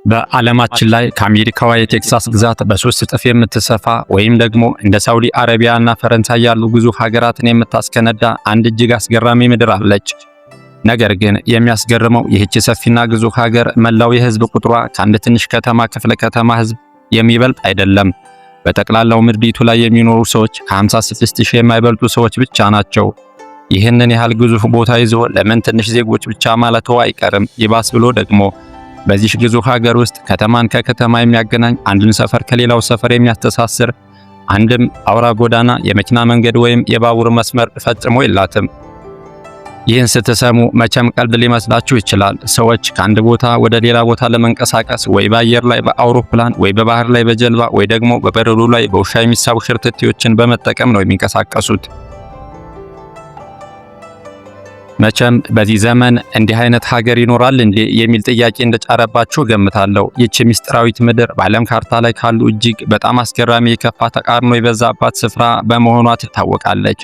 በዓለማችን ላይ ከአሜሪካዋ የቴክሳስ ግዛት በሶስት እጥፍ የምትሰፋ ወይም ደግሞ እንደ ሳውዲ አረቢያ እና ፈረንሳይ ያሉ ግዙፍ ሀገራትን የምታስከነዳ አንድ እጅግ አስገራሚ ምድር አለች። ነገር ግን የሚያስገርመው ይህች ሰፊና ግዙፍ ሀገር መላው የህዝብ ቁጥሯ ከአንድ ትንሽ ከተማ ክፍለ ከተማ ህዝብ የሚበልጥ አይደለም። በጠቅላላው ምድሪቱ ላይ የሚኖሩ ሰዎች ከ56000 የማይበልጡ ሰዎች ብቻ ናቸው። ይህንን ያህል ግዙፍ ቦታ ይዞ ለምን ትንሽ ዜጎች ብቻ ማለቱ አይቀርም። ይባስ ብሎ ደግሞ በዚህ ግዙፍ ሀገር ውስጥ ከተማን ከከተማ የሚያገናኝ አንድን ሰፈር ከሌላው ሰፈር የሚያስተሳስር አንድም አውራ ጎዳና፣ የመኪና መንገድ ወይም የባቡር መስመር ፈጽሞ የላትም። ይህን ስትሰሙ መቼም ቀልድ ሊመስላችሁ ይችላል። ሰዎች ከአንድ ቦታ ወደ ሌላ ቦታ ለመንቀሳቀስ ወይ በአየር ላይ በአውሮፕላን ወይ በባህር ላይ በጀልባ ወይ ደግሞ በበረዶ ላይ በውሻ የሚሳቡ ሽርትቴዎችን በመጠቀም ነው የሚንቀሳቀሱት። መቼም በዚህ ዘመን እንዲህ አይነት ሀገር ይኖራል እንዴ የሚል ጥያቄ እንደጫረባችሁ ገምታለሁ። ይህች ምስጢራዊት ምድር በዓለም ካርታ ላይ ካሉ እጅግ በጣም አስገራሚ የከፋ ተቃርኖ የበዛባት ስፍራ በመሆኗ ትታወቃለች።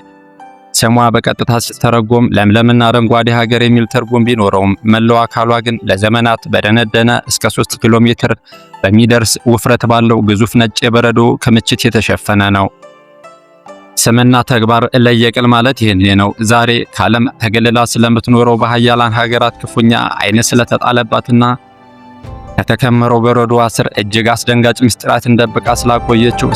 ስሟ በቀጥታ ሲተረጎም ለምለምና አረንጓዴ ሀገር የሚል ትርጉም ቢኖረውም መላው አካሏ ግን ለዘመናት በደነደነ እስከ 3 ኪሎ ሜትር በሚደርስ ውፍረት ባለው ግዙፍ ነጭ የበረዶ ክምችት የተሸፈነ ነው። ስምና ተግባር ለየቅል ማለት ይሄን ነው። ዛሬ ከዓለም ተገልላ ስለምትኖረው በሀያላን ሀገራት ክፉኛ አይነ ስለተጣለባትና ከተከመረው በረዶ ስር እጅግ አስደንጋጭ ምስጢራትን ደብቃ ስላቆየችው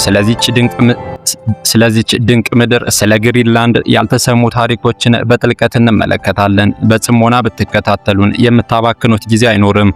ስለዚህች ድንቅ ምድር ስለ ግሪንላንድ ያልተሰሙ ታሪኮችን በጥልቀት እንመለከታለን። በጽሞና ብትከታተሉን የምታባክኑት ጊዜ አይኖርም።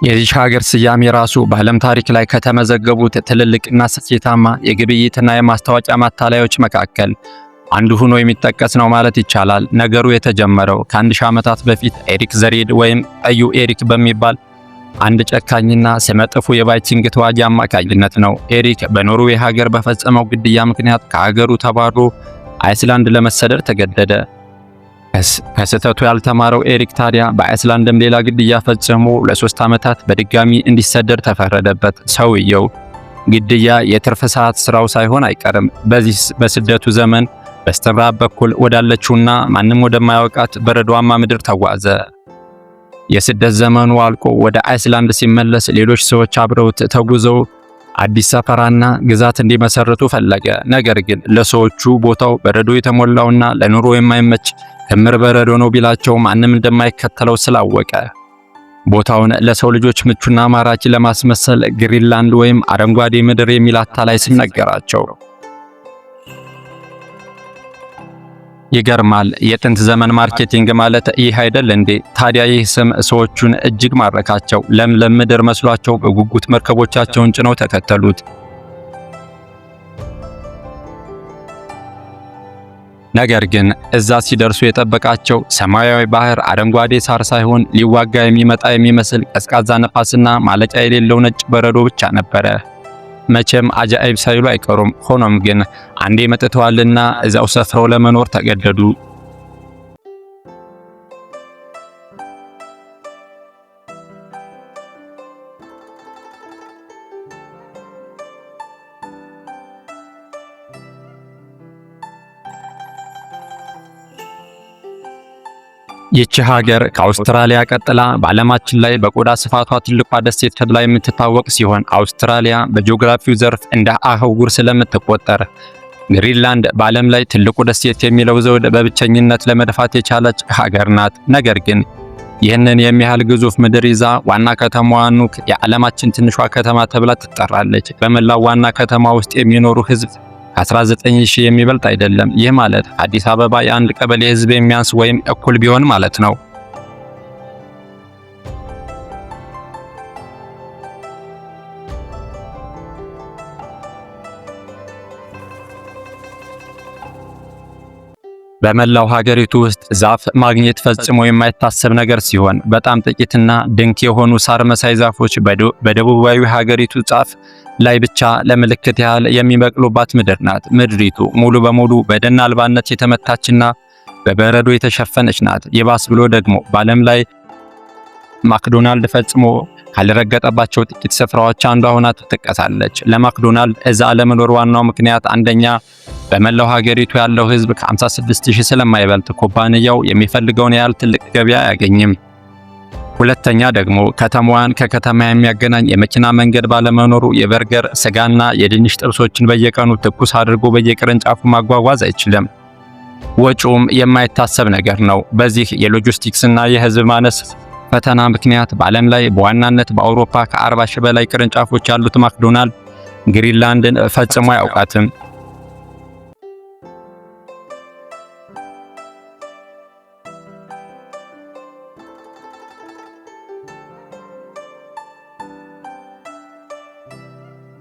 የዚህ ሀገር ስያሜ ራሱ በዓለም ታሪክ ላይ ከተመዘገቡት ትልልቅና ስኬታማ የግብይትና የማስታወቂያ ማታለያዎች መካከል አንዱ ሆኖ የሚጠቀስ ነው ማለት ይቻላል። ነገሩ የተጀመረው ከ1000 ዓመታት በፊት ኤሪክ ዘሬድ ወይም ቀዩ ኤሪክ በሚባል አንድ ጨካኝና ስመጥፉ የቫይኪንግ ተዋጊ አማካኝነት ነው። ኤሪክ በኖርዌይ ሀገር በፈጸመው ግድያ ምክንያት ከሀገሩ ተባሮ አይስላንድ ለመሰደድ ተገደደ። ከስህተቱ ያልተማረው ኤሪክ ታዲያ በአይስላንድም ሌላ ግድያ ፈጽሞ ለ3 ዓመታት በድጋሚ እንዲሰደድ ተፈረደበት። ሰውየው ግድያ የትርፍ ሰዓት ስራው ሳይሆን አይቀርም። በዚህ በስደቱ ዘመን በስተምዕራብ በኩል ወዳለችውና ማንም ወደማያውቃት በረዷማ ምድር ተጓዘ። የስደት ዘመኑ አልቆ ወደ አይስላንድ ሲመለስ ሌሎች ሰዎች አብረውት ተጉዘው አዲስ ሰፈራና ግዛት እንዲመሰርቱ ፈለገ። ነገር ግን ለሰዎቹ ቦታው በረዶ የተሞላውና ለኑሮ የማይመች ክምር በረዶ ነው ቢላቸው ማንም እንደማይከተለው ስላወቀ ቦታውን ለሰው ልጆች ምቹና ማራኪ ለማስመሰል ግሪንላንድ ወይም አረንጓዴ ምድር የሚል አታላይ ስም ነገራቸው። ይገርማል። የጥንት ዘመን ማርኬቲንግ ማለት ይህ አይደል እንዴ? ታዲያ ይህ ስም ሰዎቹን እጅግ ማረካቸው። ለምለም ምድር መስሏቸው በጉጉት መርከቦቻቸውን ጭነው ተከተሉት። ነገር ግን እዛ ሲደርሱ የጠበቃቸው ሰማያዊ ባህር፣ አረንጓዴ ሳር ሳይሆን ሊዋጋ የሚመጣ የሚመስል ቀዝቃዛ ነፋስና ማለቂያ የሌለው ነጭ በረዶ ብቻ ነበረ። መቼም አጃኢብ ሳይሉ አይቀሩም። ሆኖም ግን አንዴ መጥተዋልና እዛው ሰፍረው ለመኖር ተገደዱ። ይህች ሀገር ከአውስትራሊያ ቀጥላ በዓለማችን ላይ በቆዳ ስፋቷ ትልቋ ደሴት ተብላ የምትታወቅ ሲሆን አውስትራሊያ በጂኦግራፊው ዘርፍ እንደ አህጉር ስለምትቆጠር ግሪንላንድ በዓለም ላይ ትልቁ ደሴት የሚለው ዘውድ በብቸኝነት ለመድፋት የቻለች ሀገር ናት። ነገር ግን ይህንን የሚያህል ግዙፍ ምድር ይዛ ዋና ከተማዋ ኑክ የዓለማችን ትንሿ ከተማ ተብላ ትጠራለች። በመላው ዋና ከተማ ውስጥ የሚኖሩ ህዝብ ከ19000 የሚበልጥ አይደለም። ይህ ማለት አዲስ አበባ የአንድ ቀበሌ ህዝብ የሚያንስ ወይም እኩል ቢሆን ማለት ነው። በመላው ሀገሪቱ ውስጥ ዛፍ ማግኘት ፈጽሞ የማይታሰብ ነገር ሲሆን በጣም ጥቂትና ድንክ የሆኑ ሳር መሳይ ዛፎች በደቡባዊ ሀገሪቱ ጫፍ ላይ ብቻ ለምልክት ያህል የሚበቅሉባት ምድር ናት። ምድሪቱ ሙሉ በሙሉ በደን አልባነት የተመታችና በበረዶ የተሸፈነች ናት። ይባስ ብሎ ደግሞ በዓለም ላይ ማክዶናልድ ፈጽሞ ካልረገጠባቸው ጥቂት ስፍራዎች አንዷ ሆና ትጠቀሳለች። ለማክዶናልድ እዛ ለመኖር ዋናው ምክንያት አንደኛ በመላው ሀገሪቱ ያለው ሕዝብ ከ56000 ስለማይበልጥ ኩባንያው የሚፈልገውን ያህል ትልቅ ገበያ አያገኝም። ሁለተኛ ደግሞ ከተማዋን ከከተማ የሚያገናኝ የመኪና መንገድ ባለመኖሩ የበርገር ስጋና የድንች ጥብሶችን በየቀኑ ትኩስ አድርጎ በየቅርንጫፉ ማጓጓዝ አይችልም። ወጪውም የማይታሰብ ነገር ነው። በዚህ የሎጂስቲክስና የሕዝብ ማነስ ፈተና ምክንያት በዓለም ላይ በዋናነት በአውሮፓ ከ40,000 በላይ ቅርንጫፎች ያሉት ማክዶናልድ ግሪንላንድን ፈጽሞ አያውቃትም።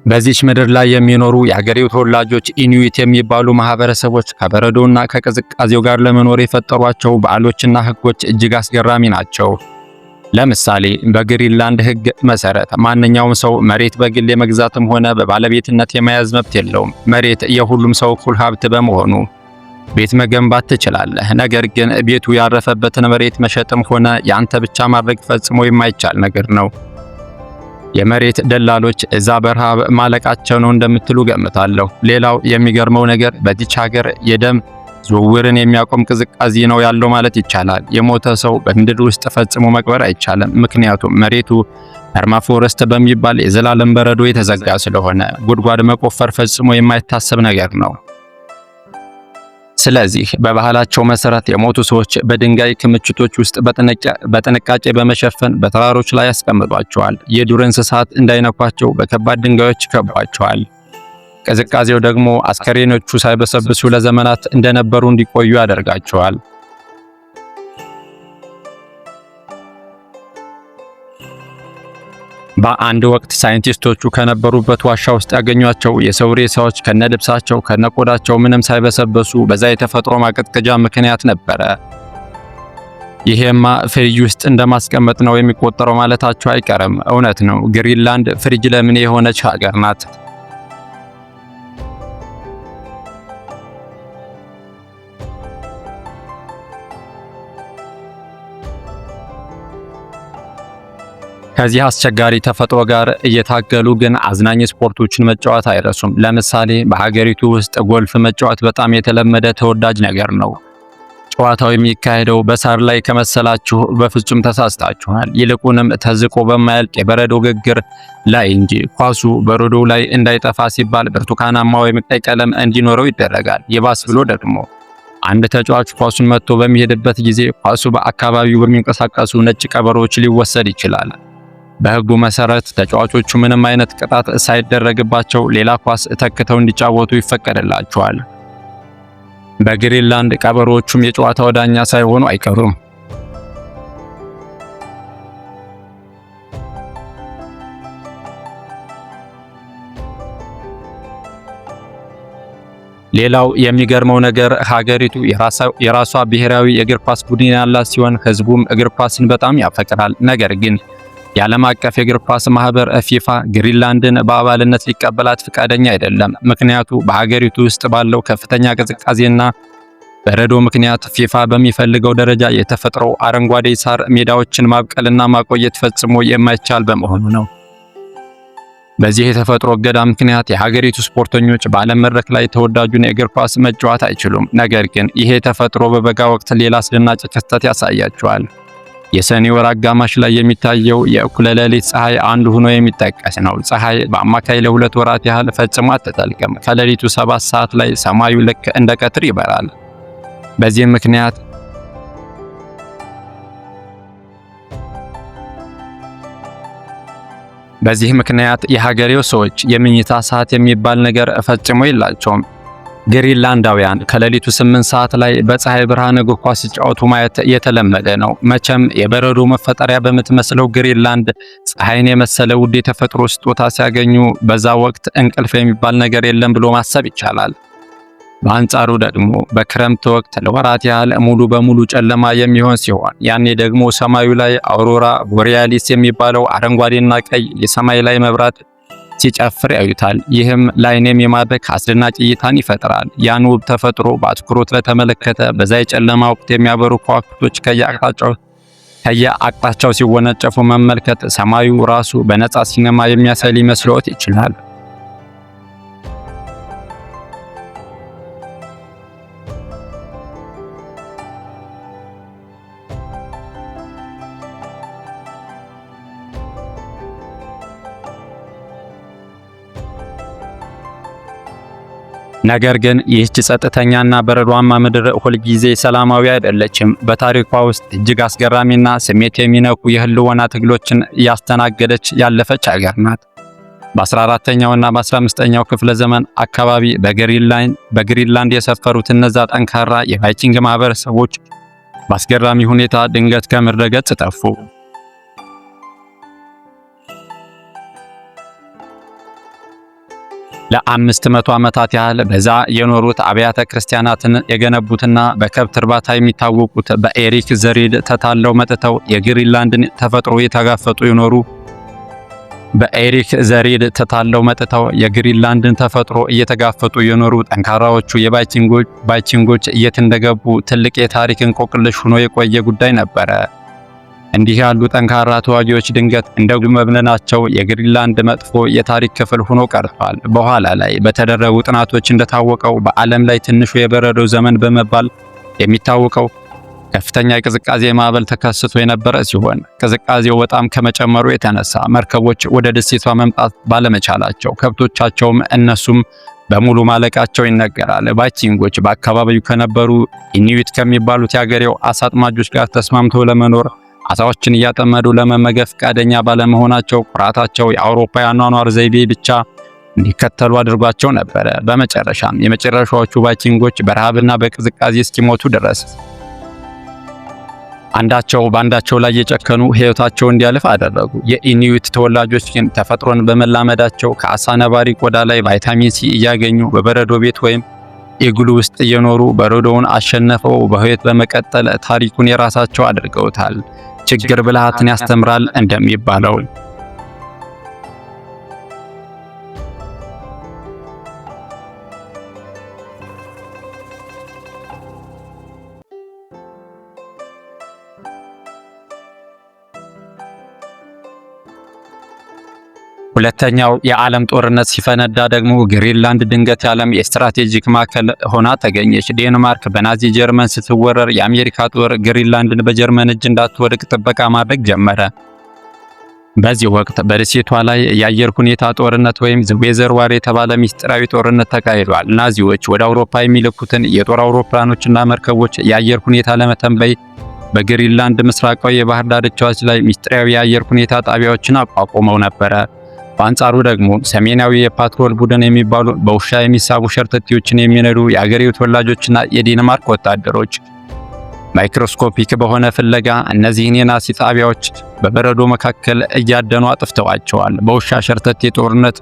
በዚች ምድር ላይ የሚኖሩ የሀገሬው ተወላጆች ኢኑዊት የሚባሉ ማህበረሰቦች ከበረዶና ከቅዝቃዜው ጋር ለመኖር የፈጠሯቸው ባህሎችና ሕጎች እጅግ አስገራሚ ናቸው። ለምሳሌ በግሪንላንድ ሕግ መሰረት ማንኛውም ሰው መሬት በግል የመግዛትም ሆነ በባለቤትነት የመያዝ መብት የለውም። መሬት የሁሉም ሰው እኩል ሀብት በመሆኑ ቤት መገንባት ትችላለህ። ነገር ግን ቤቱ ያረፈበትን መሬት መሸጥም ሆነ ያንተ ብቻ ማድረግ ፈጽሞ የማይቻል ነገር ነው። የመሬት ደላሎች እዛ በረሃብ ማለቃቸው ነው እንደምትሉ ገምታለሁ። ሌላው የሚገርመው ነገር በዚች ሀገር የደም ዝውውርን የሚያቆም ቅዝቃዜ ነው ያለው ማለት ይቻላል። የሞተ ሰው በምድር ውስጥ ፈጽሞ መቅበር አይቻልም፣ ምክንያቱም መሬቱ ፐርማፎረስት በሚባል የዘላለም በረዶ የተዘጋ ስለሆነ ጉድጓድ መቆፈር ፈጽሞ የማይታሰብ ነገር ነው። ስለዚህ በባህላቸው መሰረት የሞቱ ሰዎች በድንጋይ ክምችቶች ውስጥ በጥንቃቄ በመሸፈን በተራሮች ላይ ያስቀምጧቸዋል። የዱር እንስሳት እንዳይነኳቸው በከባድ ድንጋዮች ይከቧቸዋል። ቅዝቃዜው ደግሞ አስከሬኖቹ ሳይበሰብሱ ለዘመናት እንደነበሩ እንዲቆዩ ያደርጋቸዋል። በአንድ ወቅት ሳይንቲስቶቹ ከነበሩበት ዋሻ ውስጥ ያገኟቸው የሰው ሬሳዎች ከነልብሳቸው ከነቆዳቸው ምንም ሳይበሰበሱ በዛ የተፈጥሮ ማቀዝቀዣ ምክንያት ነበረ። ይሄማ ፍሪጅ ውስጥ እንደማስቀመጥ ነው የሚቆጠረው ማለታቸው አይቀርም። እውነት ነው። ግሪንላንድ ፍሪጅ ለምን የሆነች ሀገር ናት። ከዚህ አስቸጋሪ ተፈጥሮ ጋር እየታገሉ ግን አዝናኝ ስፖርቶችን መጫወት አይረሱም። ለምሳሌ በሀገሪቱ ውስጥ ጎልፍ መጫወት በጣም የተለመደ ተወዳጅ ነገር ነው። ጨዋታው የሚካሄደው በሳር ላይ ከመሰላችሁ በፍጹም ተሳስታችኋል። ይልቁንም ተዝቆ በማያልቅ የበረዶ ግግር ላይ እንጂ። ኳሱ በረዶው ላይ እንዳይጠፋ ሲባል ብርቱካናማ ወይም ቀይ ቀለም እንዲኖረው ይደረጋል። ይባስ ብሎ ደግሞ አንድ ተጫዋች ኳሱን መጥቶ በሚሄድበት ጊዜ ኳሱ በአካባቢው በሚንቀሳቀሱ ነጭ ቀበሮች ሊወሰድ ይችላል። በሕጉ መሰረት ተጫዋቾቹ ምንም አይነት ቅጣት ሳይደረግባቸው ሌላ ኳስ ተክተው እንዲጫወቱ ይፈቀድላቸዋል። በግሪንላንድ ቀበሮቹም የጨዋታው ዳኛ ሳይሆኑ አይቀሩም። ሌላው የሚገርመው ነገር ሀገሪቱ የራሷ ብሔራዊ የእግር ኳስ ቡድን ያላት ሲሆን ሕዝቡም እግር ኳስን በጣም ያፈቅራል። ነገር ግን የዓለም አቀፍ የእግር ኳስ ማህበር ፊፋ ግሪንላንድን በአባልነት ሊቀበላት ፈቃደኛ አይደለም። ምክንያቱ በሀገሪቱ ውስጥ ባለው ከፍተኛ ቅዝቃዜና በረዶ ምክንያት ፊፋ በሚፈልገው ደረጃ የተፈጥሮ አረንጓዴ ሳር ሜዳዎችን ማብቀልና ማቆየት ፈጽሞ የማይቻል በመሆኑ ነው። በዚህ የተፈጥሮ እገዳ ምክንያት የሀገሪቱ ስፖርተኞች በዓለም መድረክ ላይ ተወዳጁን የእግር ኳስ መጫወት አይችሉም። ነገር ግን ይሄ ተፈጥሮ በበጋ ወቅት ሌላ አስደናቂ ክስተት ያሳያቸዋል። የሰኔ ወር አጋማሽ ላይ የሚታየው የእኩለ ሌሊት ፀሐይ አንዱ ሆኖ የሚጠቀስ ነው። ፀሐይ በአማካይ ለ2 ወራት ያህል ፈጽሞ አትጠልቅም። ከሌሊቱ 7 ሰዓት ላይ ሰማዩ ልክ እንደ ቀትር ይበራል። በዚህ ምክንያት የሀገሬው ሰዎች የምኝታ ሰዓት የሚባል ነገር ፈጽሞ የላቸውም። ግሪንላንዳውያን ከሌሊቱ 8 ሰዓት ላይ በፀሐይ ብርሃን እግር ኳስ ሲጫወቱ ማየት የተለመደ ነው። መቼም የበረዶ መፈጠሪያ በምትመስለው ግሪንላንድ ፀሐይን የመሰለ ውድ የተፈጥሮ ስጦታ ሲያገኙ በዛ ወቅት እንቅልፍ የሚባል ነገር የለም ብሎ ማሰብ ይቻላል። በአንጻሩ ደግሞ በክረምት ወቅት ለወራት ያህል ሙሉ በሙሉ ጨለማ የሚሆን ሲሆን ያኔ ደግሞ ሰማዩ ላይ አውሮራ ቦሪያሊስ የሚባለው አረንጓዴና ቀይ የሰማይ ላይ መብራት ሲጨፍር ያዩታል። ይህም ለዓይንም የማድረግ አስደናቂ እይታን ይፈጥራል። ያን ውብ ተፈጥሮ በአትኩሮት ለተመለከተ በዛ የጨለማ ወቅት የሚያበሩ ከዋክብቶች ከየአቅጣጫው ሲወነጨፉ መመልከት ሰማዩ ራሱ በነፃ ሲኔማ የሚያሳይ ሊመስልዎት ይችላል። ነገር ግን ይህች ጸጥተኛና በረዷማ ምድር ሁልጊዜ ሰላማዊ አይደለችም። በታሪኳ ውስጥ እጅግ አስገራሚና ስሜት የሚነኩ የህልውና ትግሎችን እያስተናገደች ያለፈች ሀገር ናት። በ14ኛውና በ15ኛው ክፍለ ዘመን አካባቢ በግሪንላንድ የሰፈሩት እነዛ ጠንካራ የቫይኪንግ ማህበረሰቦች በአስገራሚ ሁኔታ ድንገት ከምድረ ገጽ ጠፉ። ለ500 ዓመታት ያህል በዛ የኖሩት አብያተ ክርስቲያናትን የገነቡትና በከብት እርባታ የሚታወቁት በኤሪክ ዘሪድ ተታለው መጥተው የግሪንላንድን ተፈጥሮ እየተጋፈጡ የኖሩ ጠንካራዎቹ የቫይኪንጎች የት እንደገቡ ትልቅ የታሪክ እንቆቅልሽ ሆኖ የቆየ ጉዳይ ነበረ። እንዲህ ያሉ ጠንካራ ተዋጊዎች ድንገት እንደ ጉም መብነናቸው የግሪንላንድ መጥፎ የታሪክ ክፍል ሆኖ ቀርቷል። በኋላ ላይ በተደረጉ ጥናቶች እንደታወቀው በዓለም ላይ ትንሹ የበረዶ ዘመን በመባል የሚታወቀው ከፍተኛ የቅዝቃዜ ማዕበል ተከስቶ የነበረ ሲሆን ቅዝቃዜው በጣም ከመጨመሩ የተነሳ መርከቦች ወደ ደሴቷ መምጣት ባለመቻላቸው ከብቶቻቸውም እነሱም በሙሉ ማለቃቸው ይነገራል። ቫይኪንጎች በአካባቢው ከነበሩ ኢኒዩት ከሚባሉት የአገሬው አሳ አጥማጆች ጋር ተስማምተው ለመኖር አሳዎችን እያጠመዱ ለመመገብ ፈቃደኛ ባለመሆናቸው ኩራታቸው የአውሮፓውያን አኗኗር ዘይቤ ብቻ እንዲከተሉ አድርጓቸው ነበረ። በመጨረሻም የመጨረሻዎቹ ቫይኪንጎች በረሃብና በቅዝቃዜ እስኪሞቱ ድረስ አንዳቸው በአንዳቸው ላይ የጨከኑ ሕይወታቸው እንዲያልፍ አደረጉ። የኢኒዩት ተወላጆች ግን ተፈጥሮን በመላመዳቸው ከአሳ ነባሪ ቆዳ ላይ ቫይታሚን ሲ እያገኙ በበረዶ ቤት ወይም ኢግሉ ውስጥ እየኖሩ በረዶውን አሸነፈው በሕይወት በመቀጠል ታሪኩን የራሳቸው አድርገውታል። ችግር ብልሃትን ያስተምራል እንደሚባለው ሁለተኛው የዓለም ጦርነት ሲፈነዳ ደግሞ ግሪንላንድ ድንገት የዓለም የስትራቴጂክ ማዕከል ሆና ተገኘች። ዴንማርክ በናዚ ጀርመን ስትወረር የአሜሪካ ጦር ግሪንላንድን በጀርመን እጅ እንዳትወድቅ ጥበቃ ማድረግ ጀመረ። በዚህ ወቅት በደሴቷ ላይ የአየር ሁኔታ ጦርነት ወይም ዌዘር ዋር የተባለ ሚስጥራዊ ጦርነት ተካሂዷል። ናዚዎች ወደ አውሮፓ የሚልኩትን የጦር አውሮፕላኖችና መርከቦች የአየር ሁኔታ ለመተንበይ በግሪንላንድ ምስራቃዊ የባህር ዳርቻዎች ላይ ሚስጥራዊ የአየር ሁኔታ ጣቢያዎችን አቋቁመው ነበረ። በአንጻሩ ደግሞ ሰሜናዊ የፓትሮል ቡድን የሚባሉ በውሻ የሚሳቡ ሸርተቴዎችን የሚነዱ የአገሬው ተወላጆችና የዴንማርክ ወታደሮች ማይክሮስኮፒክ በሆነ ፍለጋ እነዚህን የናዚ ጣቢያዎች በበረዶ መካከል እያደኑ አጥፍተዋቸዋል። በውሻ ሸርተቴ ጦርነት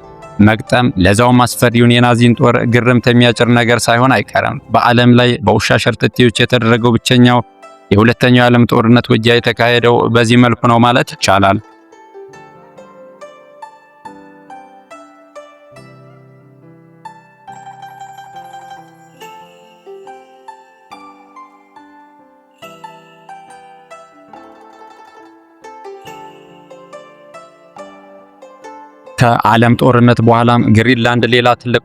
መግጠም ለዛውም አስፈሪውን የናዚን ጦር ግርምት የሚያጭር ነገር ሳይሆን አይቀርም። በዓለም ላይ በውሻ ሸርተቴዎች የተደረገው ብቸኛው የሁለተኛው የዓለም ጦርነት ውጊያ የተካሄደው በዚህ መልኩ ነው ማለት ይቻላል። ከዓለም ጦርነት በኋላም ግሪንላንድ ሌላ ትልቅ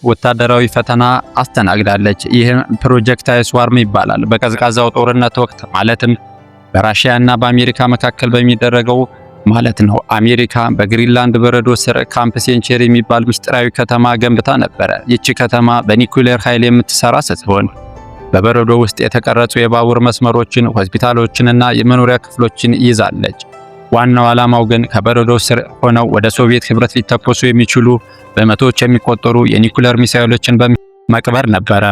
ወታደራዊ ፈተና አስተናግዳለች። ይህም ፕሮጀክት አይስዋርም ይባላል። በቀዝቃዛው ጦርነት ወቅት ማለትም በራሺያ እና በአሜሪካ መካከል በሚደረገው ማለት ነው። አሜሪካ በግሪንላንድ በረዶ ስር ካምፕ ሴንቸሪ የሚባል ምስጢራዊ ከተማ ገንብታ ነበረ። ይቺ ከተማ በኒኩሌር ኃይል የምትሰራ ስትሆን በበረዶ ውስጥ የተቀረጹ የባቡር መስመሮችን፣ ሆስፒታሎችንና የመኖሪያ ክፍሎችን ይዛለች። ዋናው ዓላማው ግን ከበረዶ ስር ሆነው ወደ ሶቪየት ህብረት ሊተኮሱ የሚችሉ በመቶዎች የሚቆጠሩ የኒኩሌር ሚሳኤሎችን በመቅበር ነበረ።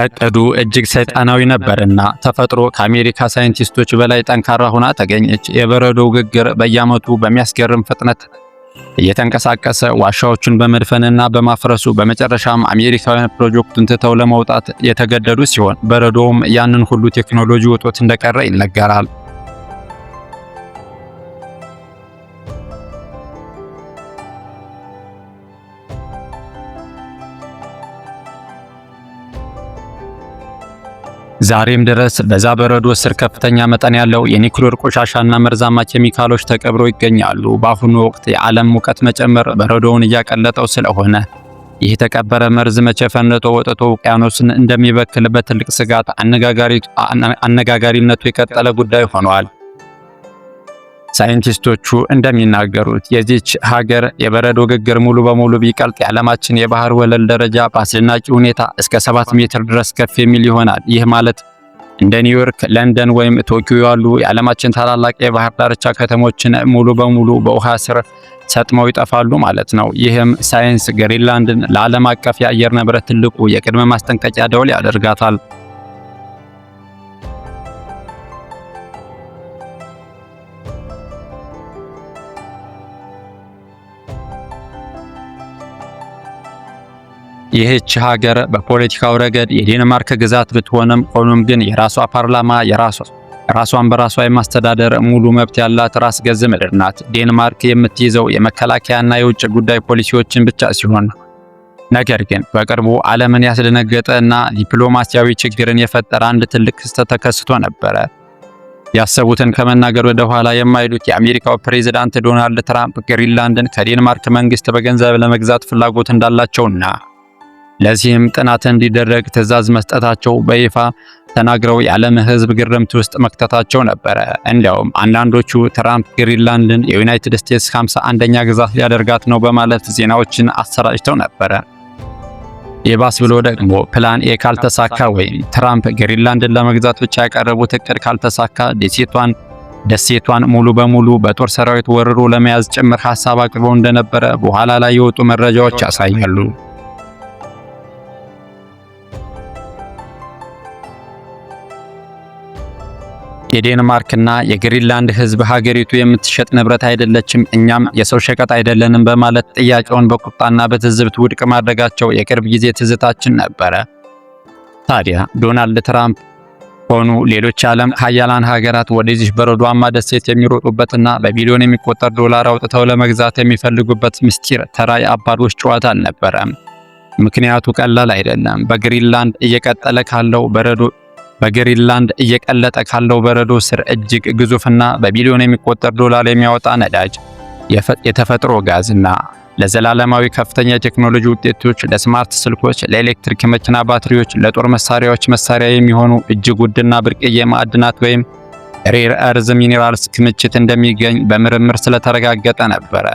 እቅዱ እጅግ ሰይጣናዊ ነበርና ተፈጥሮ ከአሜሪካ ሳይንቲስቶች በላይ ጠንካራ ሆና ተገኘች። የበረዶው ግግር በየዓመቱ በሚያስገርም ፍጥነት እየተንቀሳቀሰ ዋሻዎቹን በመድፈንና በማፍረሱ በመጨረሻም አሜሪካውያን ፕሮጀክቱን ትተው ለመውጣት የተገደዱ ሲሆን በረዶውም ያንን ሁሉ ቴክኖሎጂ ውጦት እንደቀረ ይነገራል። ዛሬም ድረስ በዛ በረዶ ስር ከፍተኛ መጠን ያለው የኒውክሌር ቆሻሻና መርዛማ ኬሚካሎች ተቀብረው ይገኛሉ። በአሁኑ ወቅት የዓለም ሙቀት መጨመር በረዶውን እያቀለጠው ስለሆነ ይህ የተቀበረ መርዝ መቼ ፈንድቶ ወጥቶ ውቅያኖስን እንደሚበክል በትልቅ ስጋት አነጋጋሪነቱ የቀጠለ ጉዳይ ሆኗል። ሳይንቲስቶቹ እንደሚናገሩት የዚች ሀገር የበረዶ ግግር ሙሉ በሙሉ ቢቀልጥ የዓለማችን የባህር ወለል ደረጃ በአስደናቂ ሁኔታ እስከ 7 ሜትር ድረስ ከፍ የሚል ይሆናል። ይህ ማለት እንደ ኒውዮርክ፣ ለንደን ወይም ቶኪዮ ያሉ የዓለማችን ታላላቅ የባህር ዳርቻ ከተሞችን ሙሉ በሙሉ በውሃ ስር ሰጥመው ይጠፋሉ ማለት ነው። ይህም ሳይንስ ግሪንላንድን ለዓለም አቀፍ የአየር ንብረት ትልቁ የቅድመ ማስጠንቀቂያ ደወል ያደርጋታል። ይህች ሀገር በፖለቲካው ረገድ የዴንማርክ ግዛት ብትሆንም ሆኖም ግን የራሷ ፓርላማ ራሷን በራሷ የማስተዳደር ሙሉ መብት ያላት ራስ ገዝ ምድር ናት። ዴንማርክ የምትይዘው የመከላከያና የውጭ ጉዳይ ፖሊሲዎችን ብቻ ሲሆን ነገር ግን በቅርቡ ዓለምን ያስደነገጠ እና ዲፕሎማሲያዊ ችግርን የፈጠረ አንድ ትልቅ ክስተት ተከስቶ ነበረ። ያሰቡትን ከመናገር ወደ ኋላ የማይሉት የአሜሪካው ፕሬዝዳንት ዶናልድ ትራምፕ ግሪንላንድን ከዴንማርክ መንግስት በገንዘብ ለመግዛት ፍላጎት እንዳላቸውና ለዚህም ጥናት እንዲደረግ ትዕዛዝ መስጠታቸው በይፋ ተናግረው የዓለም ሕዝብ ግርምት ውስጥ መክተታቸው ነበረ። እንዲያውም አንዳንዶቹ ትራምፕ ግሪንላንድን የዩናይትድ ስቴትስ 51ኛ ግዛት ሊያደርጋት ነው በማለት ዜናዎችን አሰራጭተው ነበረ። የባስ ብሎ ደግሞ ፕላን ኤ ካልተሳካ ወይም ትራምፕ ግሪንላንድን ለመግዛት ብቻ ያቀረቡት እቅድ ካልተሳካ ደሴቷን ሙሉ በሙሉ በጦር ሰራዊት ወርሮ ለመያዝ ጭምር ሐሳብ አቅርበው እንደነበረ በኋላ ላይ የወጡ መረጃዎች ያሳያሉ። የዴንማርክና የግሪንላንድ ህዝብ ሀገሪቱ የምትሸጥ ንብረት አይደለችም፣ እኛም የሰው ሸቀጥ አይደለንም በማለት ጥያቄውን በቁጣና በትዝብት ውድቅ ማድረጋቸው የቅርብ ጊዜ ትዝታችን ነበረ። ታዲያ ዶናልድ ትራምፕ ሆኑ ሌሎች ዓለም ሀያላን ሀገራት ወደዚህ በረዷማ ደሴት የሚሮጡበትና በቢሊዮን የሚቆጠር ዶላር አውጥተው ለመግዛት የሚፈልጉበት ምስጢር ተራ የአባዶች ጨዋታ አልነበረም። ምክንያቱ ቀላል አይደለም። በግሪንላንድ እየቀለጠ ካለው በረዶ ስር እጅግ ግዙፍና በቢሊዮን የሚቆጠር ዶላር የሚያወጣ ነዳጅ፣ የተፈጥሮ ጋዝና ለዘላለማዊ ከፍተኛ የቴክኖሎጂ ውጤቶች፣ ለስማርት ስልኮች፣ ለኤሌክትሪክ መኪና ባትሪዎች፣ ለጦር መሳሪያዎች መሳሪያ የሚሆኑ እጅግ ውድና ብርቅዬ ማዕድናት ወይም ሬር እርዝ ሚኒራልስ ክምችት እንደሚገኝ በምርምር ስለተረጋገጠ ነበረ።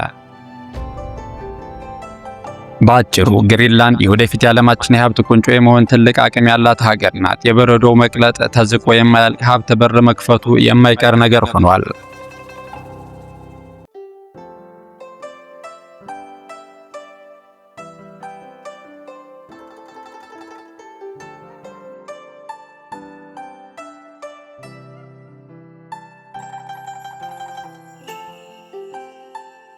በአጭሩ ግሪንላንድ የወደፊት የዓለማችን የሀብት ቁንጮ የመሆን ትልቅ አቅም ያላት ሀገር ናት። የበረዶው መቅለጥ ተዝቆ የማያልቅ ሀብት በር መክፈቱ የማይቀር ነገር ሆኗል።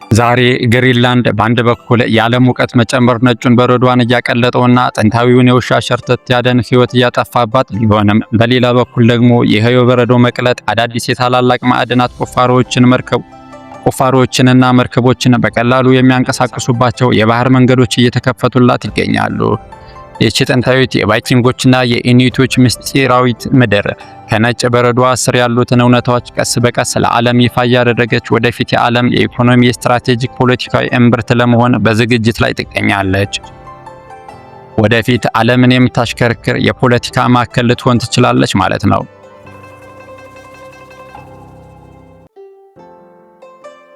ዛሬ ግሪንላንድ በአንድ በኩል የዓለም ሙቀት መጨመር ነጩን በረዷን እያቀለጠውና ጥንታዊውን የውሻ ሸርተት ያደን ሕይወት እያጠፋባት ቢሆንም በሌላ በኩል ደግሞ ይህ የበረዶ መቅለጥ አዳዲስ የታላላቅ ማዕድናት ቁፋሮዎችንና መርከቦችን በቀላሉ የሚያንቀሳቅሱባቸው የባህር መንገዶች እየተከፈቱላት ይገኛሉ። ይህች ጥንታዊት የቫይኪንጎችና የኢኑይቶች ምስጢራዊት ምድር ከነጭ በረዷ ስር ያሉትን እውነታዎች ቀስ በቀስ ለዓለም ይፋ እያደረገች ወደፊት የዓለም የኢኮኖሚ የስትራቴጂክ ፖለቲካዊ እምብርት ለመሆን በዝግጅት ላይ ትገኛለች። ወደፊት ዓለምን የምታሽከረክር የፖለቲካ ማዕከል ልትሆን ትችላለች ማለት ነው።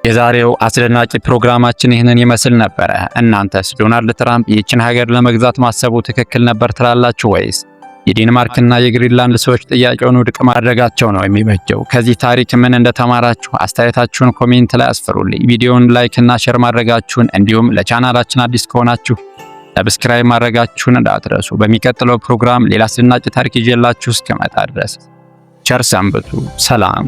የዛሬው አስደናቂ ፕሮግራማችን ይህንን ይመስል ነበረ። እናንተስ ዶናልድ ትራምፕ ይህችን ሀገር ለመግዛት ማሰቡ ትክክል ነበር ትላላችሁ ወይስ የዴንማርክና የግሪንላንድ ሰዎች ጥያቄውን ውድቅ ማድረጋቸው ነው የሚበጀው? ከዚህ ታሪክ ምን እንደተማራችሁ አስተያየታችሁን ኮሜንት ላይ አስፍሩልኝ። ቪዲዮውን ላይክ እና ሼር ማድረጋችሁን እንዲሁም ለቻናላችን አዲስ ከሆናችሁ ሰብስክራይብ ማድረጋችሁን እንዳትረሱ። በሚቀጥለው ፕሮግራም ሌላ አስደናቂ ታሪክ ይዤላችሁ እስከመጣ ድረስ ቸር ሰንብቱ። ሰላም